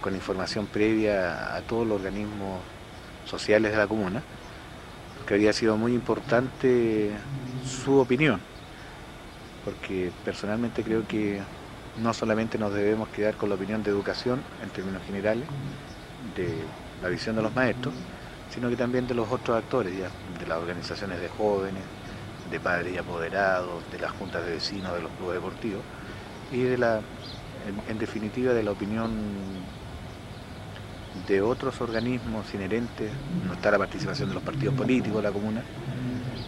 con información previa a todos los organismos sociales de la comuna, que habría sido muy importante su opinión, porque personalmente creo que no solamente nos debemos quedar con la opinión de educación en términos generales, de la visión de los maestros, sino que también de los otros actores, ya, de las organizaciones de jóvenes, de padres y apoderados, de las juntas de vecinos, de los clubes deportivos, y en definitiva de la opinión de otros organismos inherentes. No está la participación de los partidos políticos de la comuna,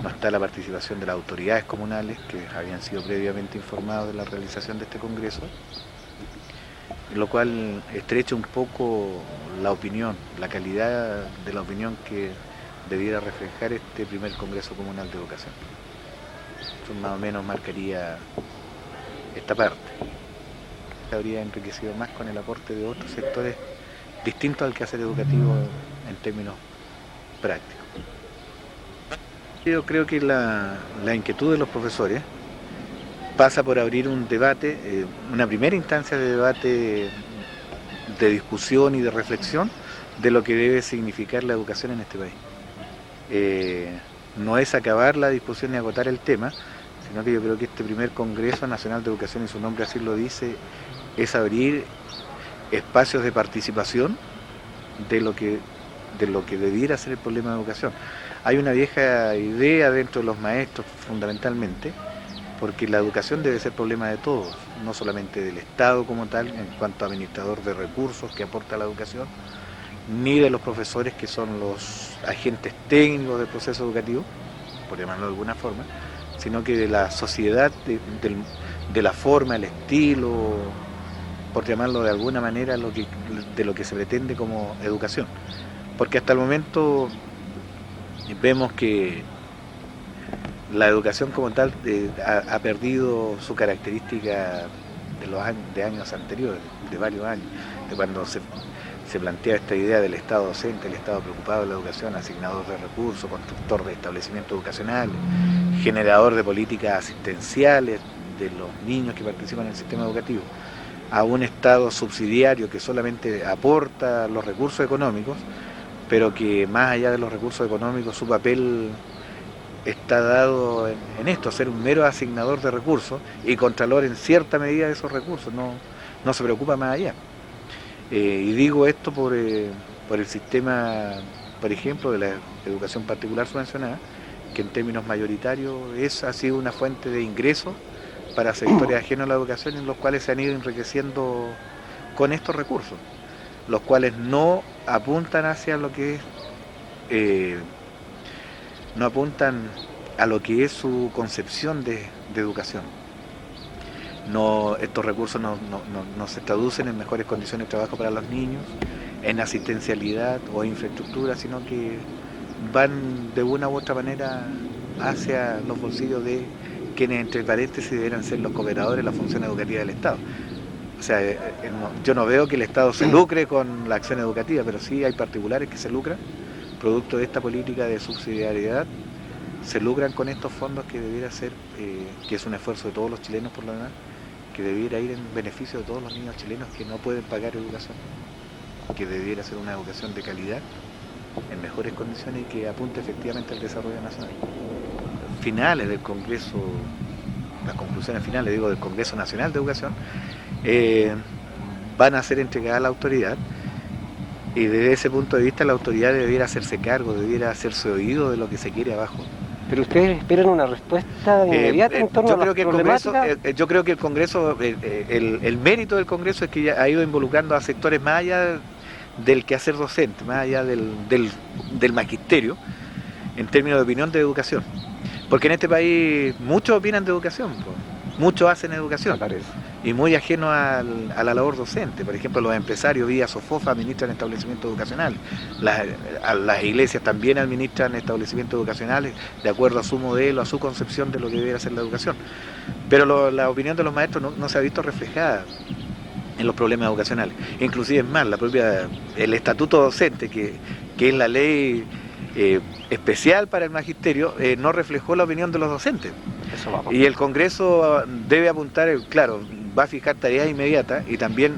no está la participación de las autoridades comunales que habían sido previamente informados de la realización de este congreso, lo cual estrecha un poco la opinión, la calidad de la opinión que debiera reflejar este primer Congreso Comunal de Educación. Eso más o menos marcaría esta parte. Se habría enriquecido más con el aporte de otros sectores distintos al quehacer educativo en términos prácticos. Yo creo que la inquietud de los profesores pasa por abrir un debate, una primera instancia de debate, de discusión y de reflexión de lo que debe significar la educación en este país. No es acabar la discusión ni agotar el tema, sino que yo creo que este primer Congreso Nacional de Educación, y su nombre así lo dice, es abrir espacios de participación de lo que debiera ser el problema de educación. Hay una vieja idea dentro de los maestros, fundamentalmente, porque la educación debe ser problema de todos, no solamente del Estado como tal, en cuanto a administrador de recursos que aporta la educación, ni de los profesores que son los agentes técnicos del proceso educativo, por llamarlo de alguna forma, sino que de la sociedad, de la forma, el estilo, por llamarlo de alguna manera, de lo que se pretende como educación. Porque hasta el momento vemos que la educación como tal ha perdido su característica de años anteriores, de varios años, de cuando se plantea esta idea del Estado docente, el Estado preocupado de la educación, asignador de recursos, constructor de establecimientos educacionales, generador de políticas asistenciales de los niños que participan en el sistema educativo, a un Estado subsidiario que solamente aporta los recursos económicos, pero que más allá de los recursos económicos su papel está dado en esto, ser un mero asignador de recursos y contralor en cierta medida de esos recursos, no se preocupa más allá. Y digo esto por el sistema, por ejemplo, de la educación particular subvencionada, que en términos mayoritarios ha sido una fuente de ingresos para sectores ajenos a la educación, en los cuales se han ido enriqueciendo con estos recursos, los cuales no apuntan hacia lo que es, no apuntan a lo que es su concepción de educación. Estos recursos no se traducen en mejores condiciones de trabajo para los niños, en asistencialidad o infraestructura, sino que van de una u otra manera hacia los bolsillos de quienes, entre paréntesis, deberán ser los cooperadores de la función educativa del Estado. O sea, yo no veo que el Estado se lucre con la acción educativa, pero sí hay particulares que se lucran, producto de esta política de subsidiariedad, se lucran con estos fondos que debiera ser, que es un esfuerzo de todos los chilenos por lo demás, que debiera ir en beneficio de todos los niños chilenos que no pueden pagar educación, que debiera ser una educación de calidad, en mejores condiciones y que apunte efectivamente al desarrollo nacional. Finales del Congreso, las conclusiones finales, del Congreso Nacional de Educación, van a ser entregadas a la autoridad, y desde ese punto de vista la autoridad debiera hacerse cargo, debiera hacerse oído de lo que se quiere abajo. ¿Pero ustedes esperan una respuesta inmediata en torno a las problemáticas? Yo creo que el Congreso, el mérito del Congreso es que ya ha ido involucrando a sectores más allá del quehacer docente, más allá del magisterio, en términos de opinión de educación. Porque en este país muchos opinan de educación, muchos hacen educación, y muy ajenos a la labor docente. Por ejemplo, los empresarios vía SOFOFA administran establecimientos educacionales, las iglesias también administran establecimientos educacionales de acuerdo a su modelo, a su concepción de lo que debería ser la educación. Pero la opinión de los maestros no se ha visto reflejada en los problemas educacionales. Inclusive es más, el estatuto docente, que es la ley especial para el magisterio, no reflejó la opinión de los docentes. Y el Congreso debe apuntar, claro, va a fijar tareas inmediatas y también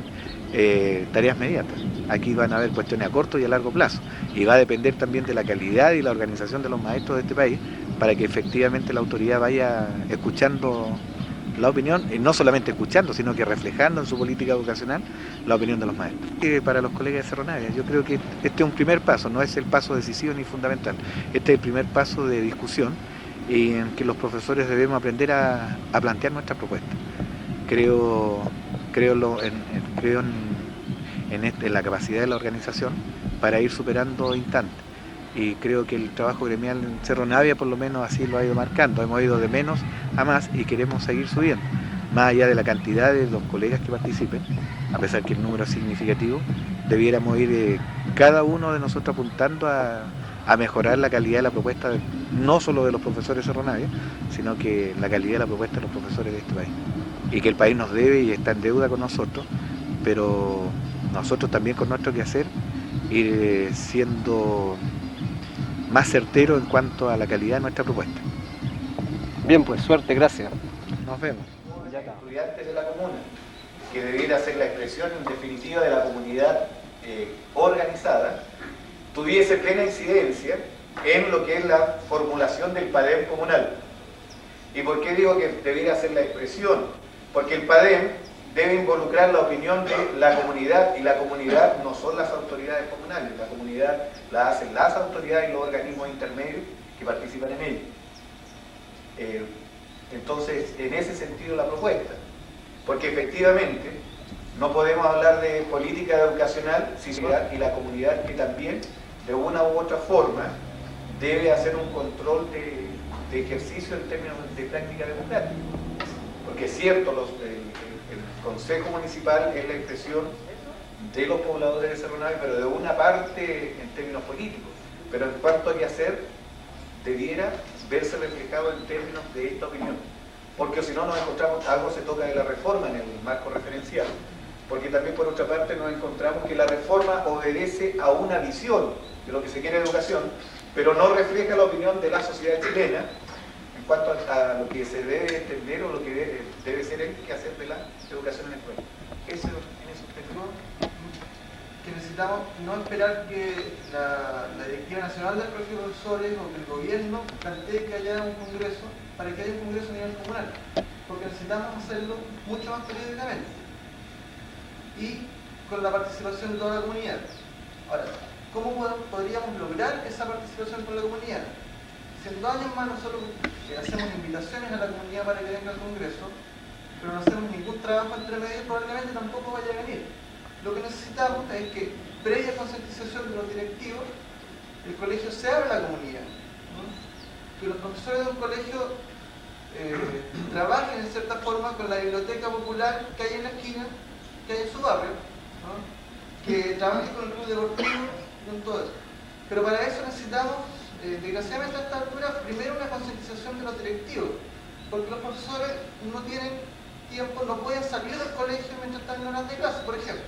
tareas inmediatas. Aquí van a haber cuestiones a corto y a largo plazo, y va a depender también de la calidad y la organización de los maestros de este país para que efectivamente la autoridad vaya escuchando la opinión, y no solamente escuchando, sino que reflejando en su política educacional la opinión de los maestros. Para los colegas de Cerro Navia, yo creo que este es un primer paso, no es el paso decisivo ni fundamental, este es el primer paso de discusión y en que los profesores debemos aprender a plantear nuestras propuestas. Creo en la capacidad de la organización para ir superando instantes. Y creo que el trabajo gremial en Cerro Navia por lo menos así lo ha ido marcando. Hemos ido de menos a más y queremos seguir subiendo. Más allá de la cantidad de los colegas que participen, a pesar que el número es significativo, debiéramos ir cada uno de nosotros apuntando a mejorar la calidad de la propuesta, no solo de los profesores de Cerro Navia, sino que la calidad de la propuesta de los profesores de este país. Y que el país nos debe y está en deuda con nosotros, pero nosotros también con nuestro quehacer ir siendo más certero en cuanto a la calidad de nuestra propuesta. Bien, pues suerte, gracias. Nos vemos. Estudiantes de la comuna, que debiera ser la expresión en definitiva de la comunidad organizada, tuviese plena incidencia en lo que es la formulación del PADEM comunal. ¿Y por qué digo que debiera ser la expresión? Porque el PADEM debe involucrar la opinión de la comunidad, y la comunidad no son las autoridades comunales, la comunidad la hacen las autoridades y los organismos intermedios que participan en ella. Entonces, en ese sentido la propuesta, porque efectivamente no podemos hablar de política educacional y la comunidad que también de una u otra forma debe hacer un control de ejercicio en términos de práctica democrática. Porque es cierto, el Consejo Municipal es la expresión de los pobladores de Cerro Navia, pero de una parte en términos políticos. Pero en cuanto a qué hacer, debiera verse reflejado en términos de esta opinión. Porque si no nos encontramos, algo se toca de la reforma en el marco referencial. Porque también por otra parte nos encontramos que la reforma obedece a una visión de lo que se quiere en educación, pero no refleja la opinión de la sociedad chilena en cuanto a lo que se debe entender o lo que debe ser el quehacer de la educación en el país. Eso tiene su objetivo. Que necesitamos no esperar que la Directiva Nacional del Colegio de Profesores o que el gobierno plantee que haya un congreso para que haya un congreso a nivel comunal, porque necesitamos hacerlo mucho más periódicamente y con la participación de toda la comunidad. Ahora, ¿cómo podríamos lograr esa participación con la comunidad? Si en 2 años más nosotros hacemos invitaciones a la comunidad para que venga al congreso, pero no hacemos ningún trabajo entre medio, probablemente tampoco vaya a venir. Lo que necesitamos es que, previa concientización de los directivos, el colegio se abra a la comunidad, ¿no? Que los profesores de un colegio trabajen en cierta forma con la biblioteca popular que hay en la esquina, que hay en su barrio, ¿no? Que trabajen con el club deportivo y con todo eso. Pero para eso necesitamos, desgraciadamente a esta altura, primero una concientización de los directivos, porque los profesores no tienen tiempo, no pueden salir del colegio mientras están en horas de clase, por ejemplo.